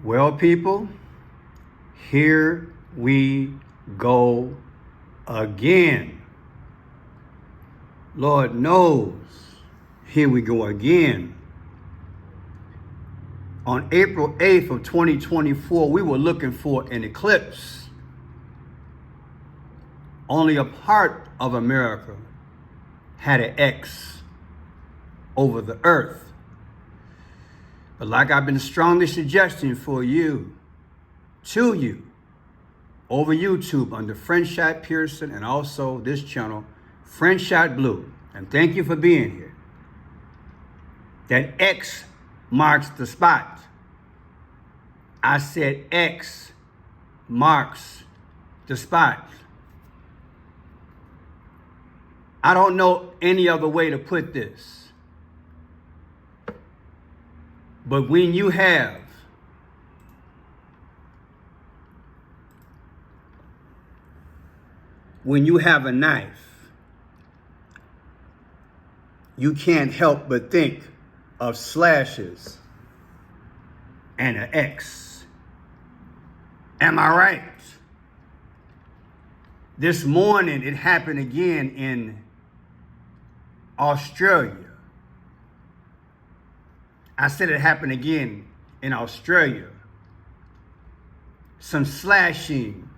Well, people, here we go again. Lord knows, here we go again. On April 8th of 2024, we were looking for an eclipse. Only a part of America had an X over the earth. But like I've been strongly suggesting for you, to you, over YouTube under Friendshot Pearson and also this channel, Friendshot Blue, and thank you for being here, that X marks the spot. I said X marks the spot. I don't know any other way to put this. But when you have a knife, you can't help but think of slashes and an X. Am I right? This morning it happened again in Australia. I said it happened again in Australia. Some slashing,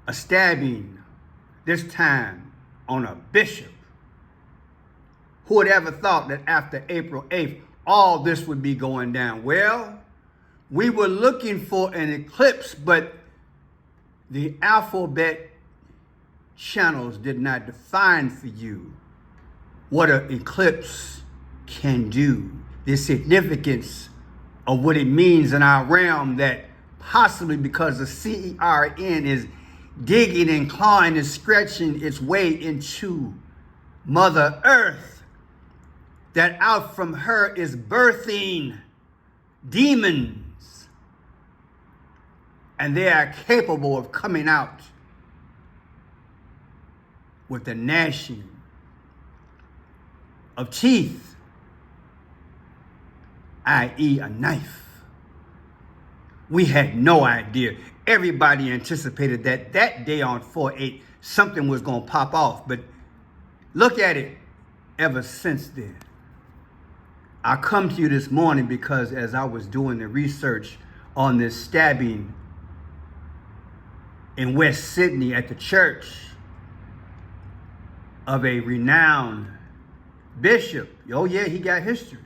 a stabbing, this time on a bishop. Who would ever thought that after April 8th, all this would be going down? Well, we were looking for an eclipse, but the alphabet channels did not define for you what an eclipse can do, the significance of what it means in our realm, that possibly because the CERN is digging and clawing and stretching its way into Mother Earth, that out from her is birthing demons, and they are capable of coming out with the gnashing of teeth, i.e. a knife. We had no idea. Everybody anticipated that day on 4/8 something was going to pop off. But look at it ever since then. I come to you this morning because as I was doing the research on this stabbing in West Sydney at the church of a renowned bishop, oh yeah, he got history,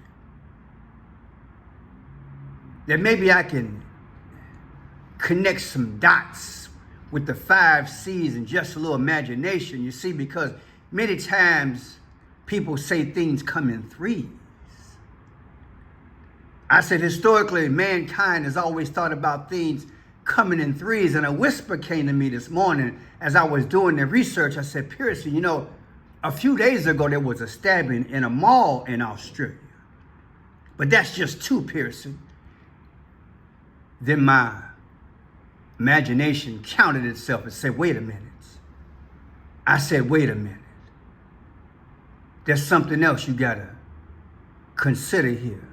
that maybe I can connect some dots with the 5 C's and just a little imagination, you see, because many times people say things come in threes. I said historically, mankind has always thought about things coming in threes, and a whisper came to me this morning as I was doing the research. I said, Pearson, you know, a few days ago there was a stabbing in a mall in Australia. But that's just 2, Pearson. Then my imagination counted itself and said, wait a minute. I said, wait a minute. There's something else you gotta consider here.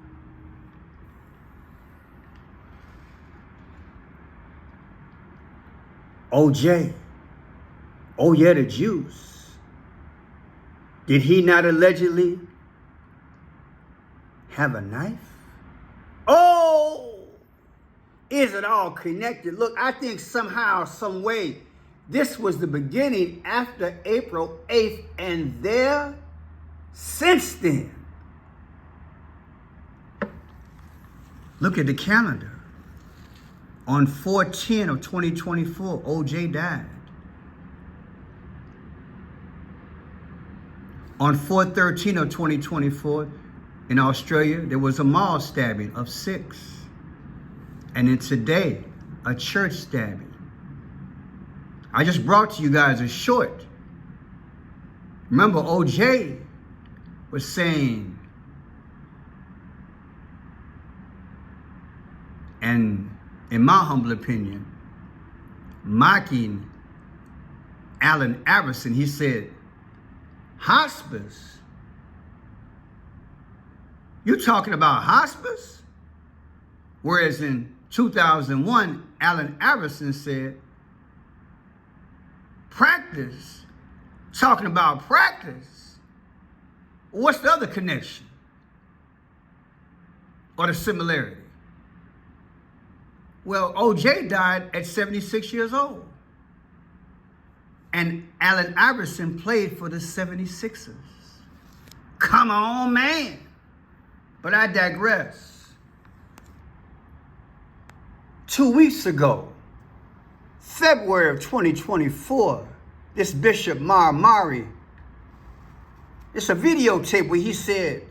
OJ, oh yeah, the juice. Did he not allegedly have a knife? Oh! Is it all connected? Look, I think somehow, some way, this was the beginning after April 8th, and there since then. Look at the calendar. On 4/10 of 2024, OJ died. On 4/13 of 2024, in Australia, there was a mall stabbing of 6. And then today, a church stabbing. I just brought to you guys a short. Remember, OJ was saying, and in my humble opinion, mocking Allen Iverson, he said, hospice? You talking about hospice? Whereas in 2001, Allen Iverson said, practice, talking about practice. What's the other connection or the similarity? Well, OJ died at 76 years old. And Allen Iverson played for the 76ers. Come on, man. But I digress. 2 weeks ago, February of 2024, this Bishop Mari, it's a videotape where he said,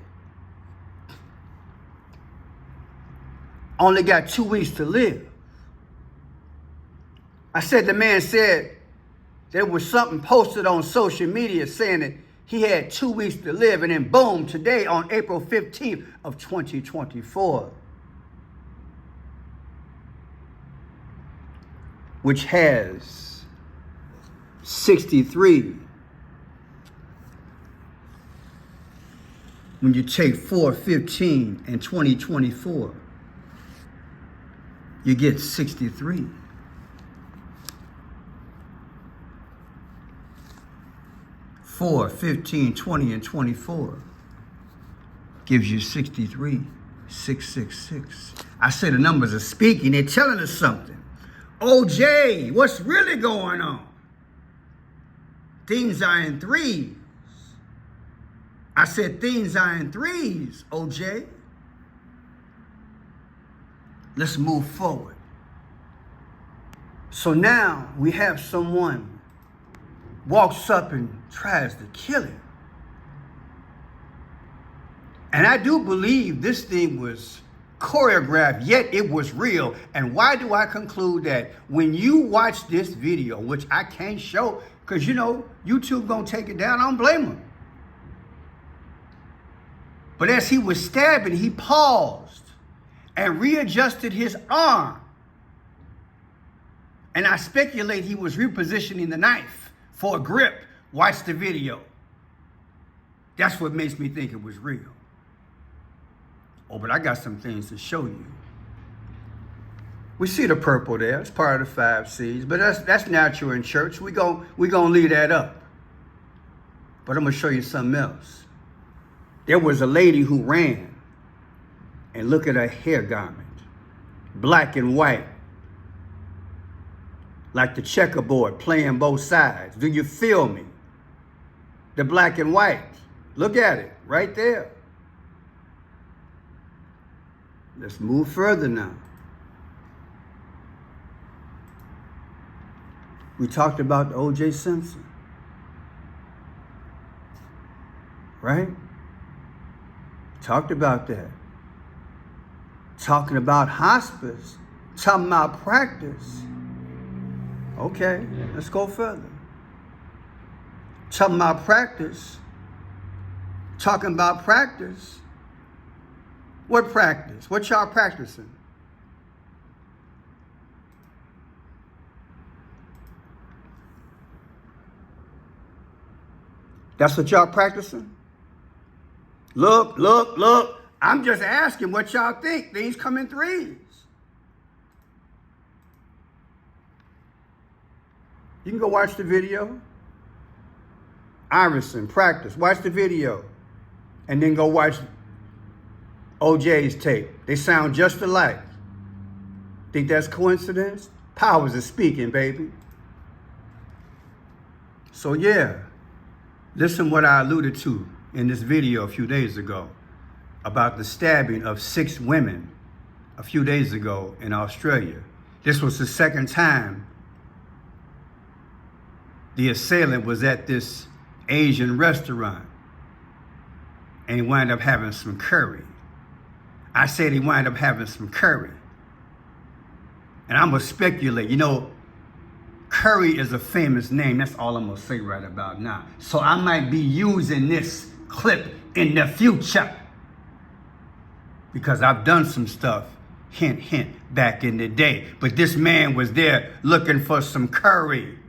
only got 2 weeks to live. I said the man said there was something posted on social media saying that he had 2 weeks to live, and then boom, today on April 15th of 2024, which has 63. When you take 415 and 2024, you get 63. Four, 15, 20, and 24 gives you 63, 666. I say the numbers are speaking. They're telling us something. OJ, what's really going on? Things are in threes. I said things are in threes, OJ. Let's move forward. So now we have someone walks up and tries to kill him. And I do believe this thing was choreographed, yet it was real. And why do I conclude that? When you watch this video, which I can't show, because, you know, YouTube gonna take it down, I don't blame him. But as he was stabbing, he paused and readjusted his arm. And I speculate he was repositioning the knife for a grip. Watch the video. That's what makes me think it was real. Oh, but I got some things to show you. We see the purple there. It's part of the 5 C's, but that's natural in church. We gonna leave that up. But I'm gonna show you something else. There was a lady who ran, and look at her hair garment, black and white, like the checkerboard, playing both sides. Do you feel me? The black and white. Look at it, right there. Let's move further now. We talked about O.J. Simpson, right? Talked about that. Talking about hospice, talking about practice. Okay, let's go further. Talking about practice. Talking about practice. What practice? What y'all practicing? That's what y'all practicing? Look, look, look. I'm just asking what y'all think. Things come in threes. You can go watch the video. Iverson, practice. Watch the video. And then go watch OJ's tape. They sound just alike. Think that's coincidence? Powers is speaking, baby. So yeah, listen what I alluded to in this video a few days ago about the stabbing of 6 women a few days ago in Australia. This was the second time the assailant was at this Asian restaurant, and he wound up having some curry. I said he wound up having some curry. And I'm gonna speculate, you know, curry is a famous name. That's all I'm gonna say right about now. So I might be using this clip in the future because I've done some stuff, hint, hint, back in the day. But this man was there looking for some curry.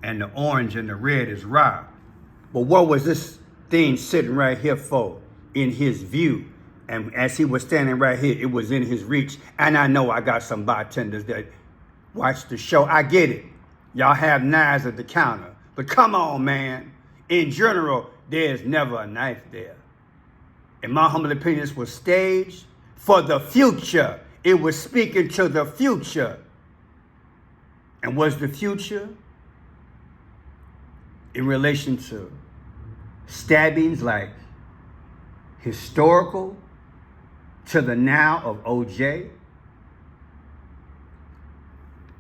And the orange and the red is raw. But what was this thing sitting right here for in his view? And as he was standing right here, it was in his reach. And I know I got some bartenders that watch the show. I get it. Y'all have knives at the counter. But come on, man. In general, there's never a knife there. In my humble opinion, this was staged for the future. It was speaking to the future. And was the future in relation to stabbings like historical to the now of OJ?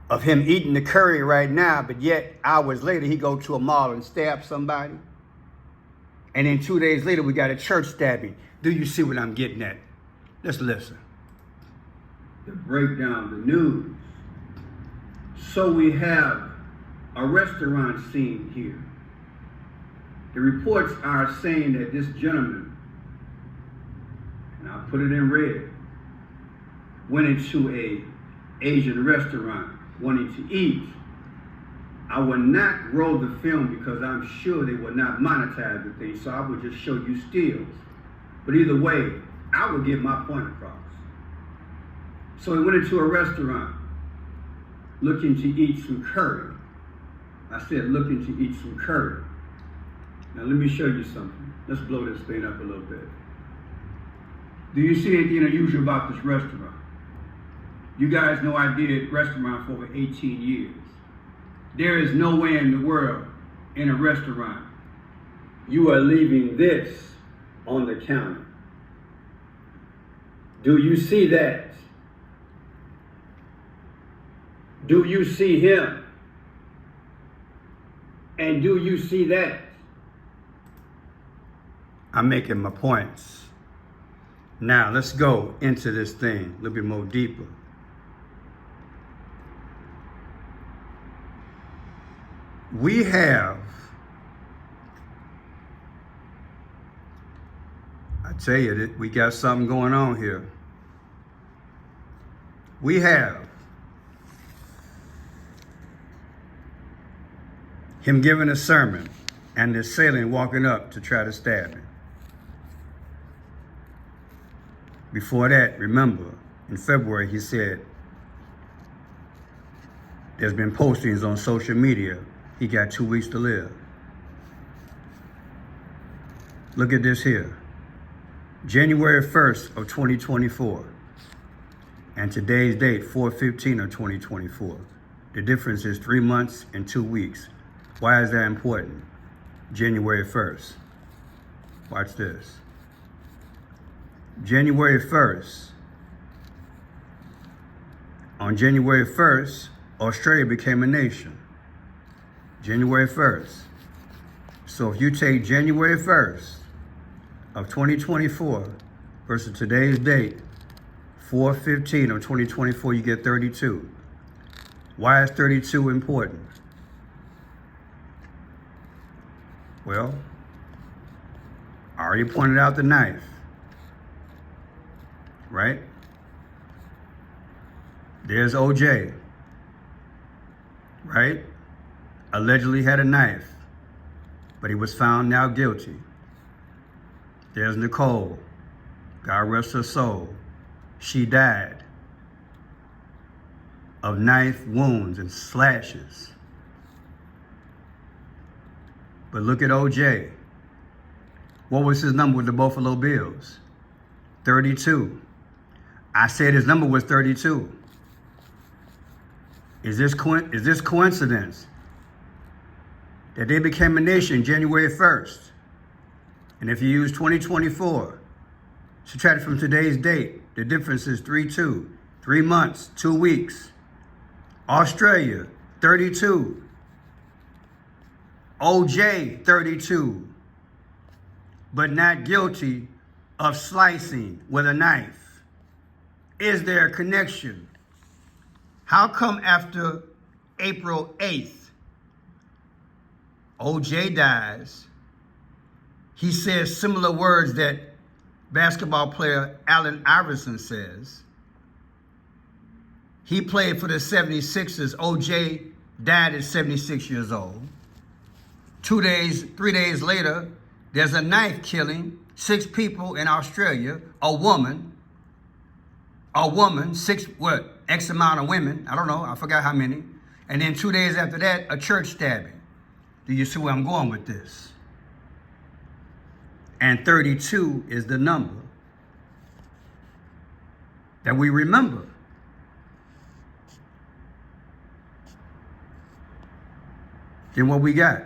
Of him eating the curry right now, but yet hours later he go to a mall and stab somebody? And then 2 days later we got a church stabbing. Do you see what I'm getting at? Let's listen. To break down the news. So we have a restaurant scene here. The reports are saying that this gentleman, and I'll put it in red, went into a Asian restaurant wanting to eat. I will not roll the film because I'm sure they will not monetize the thing, so I will just show you stills. But either way, I will get my point across. So he went into a restaurant looking to eat some curry. I said looking to eat some curry. Now let me show you something. Let's blow this thing up a little bit. Do you see anything unusual about this restaurant? You guys know I did restaurant for over 18 years. There is no way in the world in a restaurant you are leaving this on the counter. Do you see that? Do you see him? And do you see that? I'm making my points. Now let's go into this thing a little bit more deeper. We have, I tell you that we got something going on here. We have him giving a sermon and the assailant walking up to try to stab him. Before that, remember, in February, he said, there's been postings on social media. He got 2 weeks to live. Look at this here. January 1st of 2024. And today's date, 4/15 of 2024. The difference is 3 months and 2 weeks. Why is that important? January 1st. Watch this. January 1st. On January 1st, Australia became a nation. January 1st. So if you take January 1st of 2024 versus today's date, 4/15 of 2024, you get 32. Why is 32 important? Well, I already pointed out the knife, right? There's OJ, right? Allegedly had a knife, but he was found now guilty. There's Nicole, God rest her soul. She died of knife wounds and slashes. But look at OJ. What was his number with the Buffalo Bills? 32. I said his number was 32. Is this coincidence that they became a nation January 1st? And if you use 2024, subtract it from today's date, the difference is 3/2. 3 months, 2 weeks. Australia, 32. OJ, 32. But not guilty of slicing with a knife. Is there a connection? How come after April 8th, OJ dies, he says similar words that basketball player Allen Iverson says? He played for the 76ers. OJ died at 76 years old. 3 days later, there's a knife killing 6 people in Australia, a woman, 6, X amount of women, I don't know, I forgot how many. And then 2 days after that, a church stabbing. Do you see where I'm going with this? And 32 is the number that we remember. Then what we got?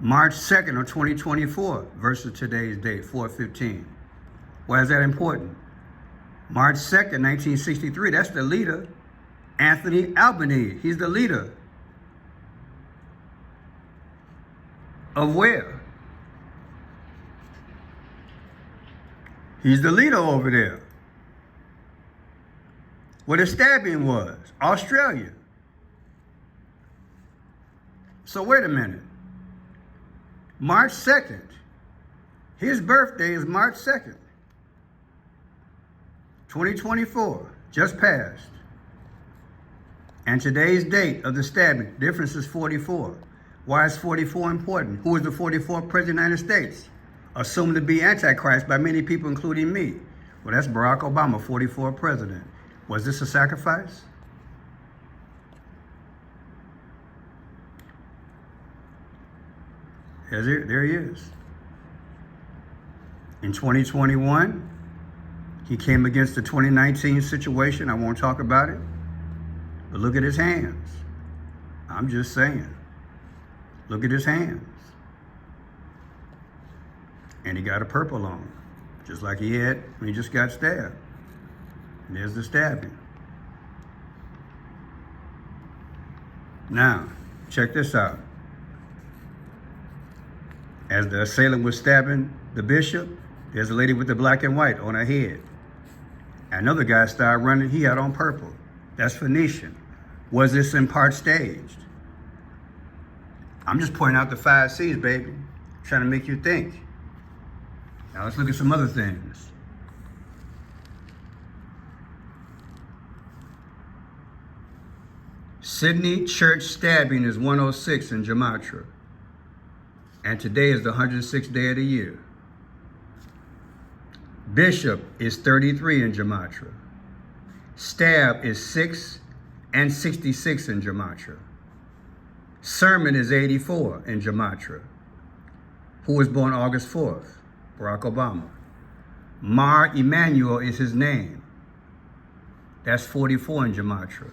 March 2nd of 2024 versus today's date, 4/15. Why is that important? March 2nd, 1963, that's the leader, Anthony Albanese. He's the leader of where? He's the leader over there. Where the stabbing was, Australia. So wait a minute. March 2nd. His birthday is March 2nd. 2024, just passed. And today's date of the stabbing, difference is 44. Why is 44 important? Who is the 44th president of the United States? Assumed to be Antichrist by many people, including me. Well, that's Barack Obama, 44th president. Was this a sacrifice? There he is. In 2021, he came against the 2019 situation. I won't talk about it. But look at his hands. I'm just saying. Look at his hands. And he got a purple on, just like he had when he just got stabbed. And there's the stabbing. Now, check this out. As the assailant was stabbing the bishop, there's a lady with the black and white on her head. Another guy started running, he had on purple. That's Phoenician. Was this in part staged? I'm just pointing out the 5 C's, baby. Trying to make you think. Now let's look at some other things. Sydney church stabbing is 106 in Gematria. And today is the 106th day of the year. Bishop is 33 in Gematria. Stab is 6 and 66 in Gematria. Sermon is 84 in Gematria. Who was born August 4th? Barack Obama. Mar Emanuel is his name. That's 44 in Gematria.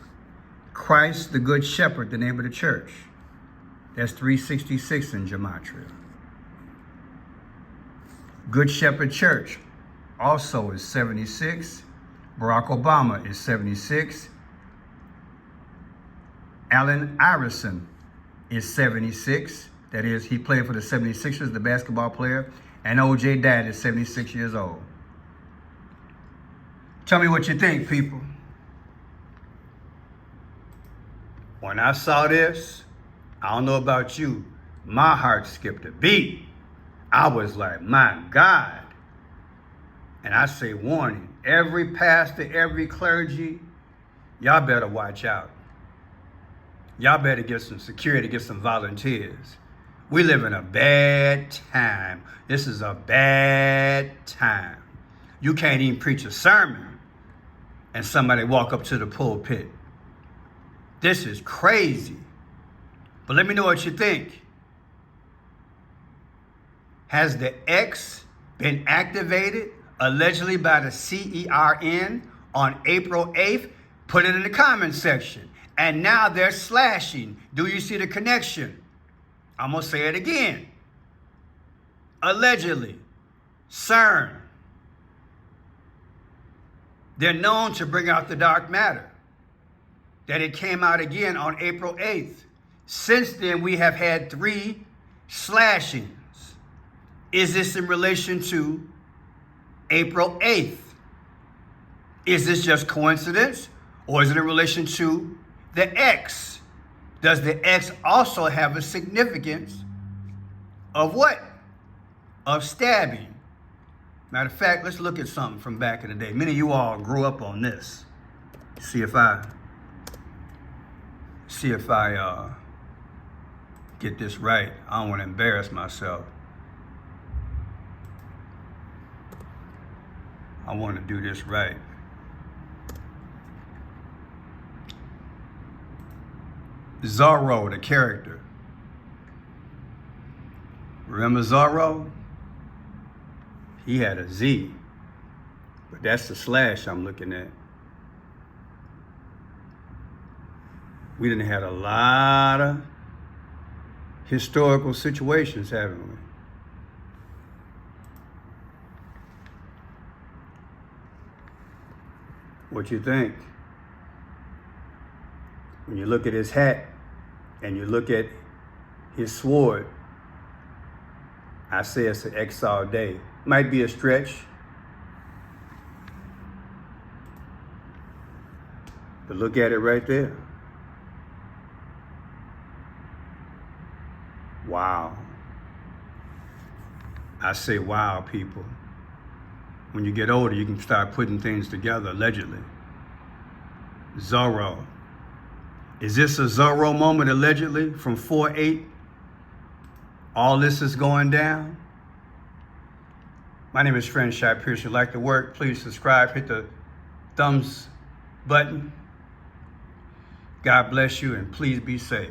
Christ the Good Shepherd, the name of the church. That's 366 in Gematria. Good Shepherd Church also is 76. Barack Obama is 76. Allen Iverson is 76. That is, he played for the 76ers, the basketball player. And OJ Dad is 76 years old. Tell me what you think, people. When I saw this, I don't know about you, my heart skipped a beat. I was like, my God. And I say, warning, every pastor, every clergy, y'all better watch out. Y'all better get some security, get some volunteers. We live in a bad time. This is a bad time. You can't even preach a sermon and somebody walk up to the pulpit. This is crazy. But let me know what you think. Has the X been activated allegedly by the CERN on April 8th? Put it in the comment section. And now they're slashing. Do you see the connection? I'm going to say it again. Allegedly, CERN. They're known to bring out the dark matter. That it came out again on April 8th. Since then, we have had 3 slashings. Is this in relation to April 8th? Is this just coincidence? Or is it in relation to the X? Does the X also have a significance of what? Of stabbing. Matter of fact, let's look at something from back in the day. Many of you all grew up on this. See if I get this right. I don't want to embarrass myself. I want to do this right. Zorro, the character. Remember Zorro? He had a Z, but that's the slash I'm looking at. We done had a lot of historical situations, haven't we? What you think? When you look at his hat and you look at his sword, I say it's an X all day. Might be a stretch, but look at it right there. Wow. I say wow, people. When you get older, you can start putting things together, allegedly. Zorro. Is this a Zorro moment, allegedly, from 4/8? All this is going down? My name is Friend Shai Pierce. If you like the work, please subscribe, hit the thumbs button. God bless you, and please be safe.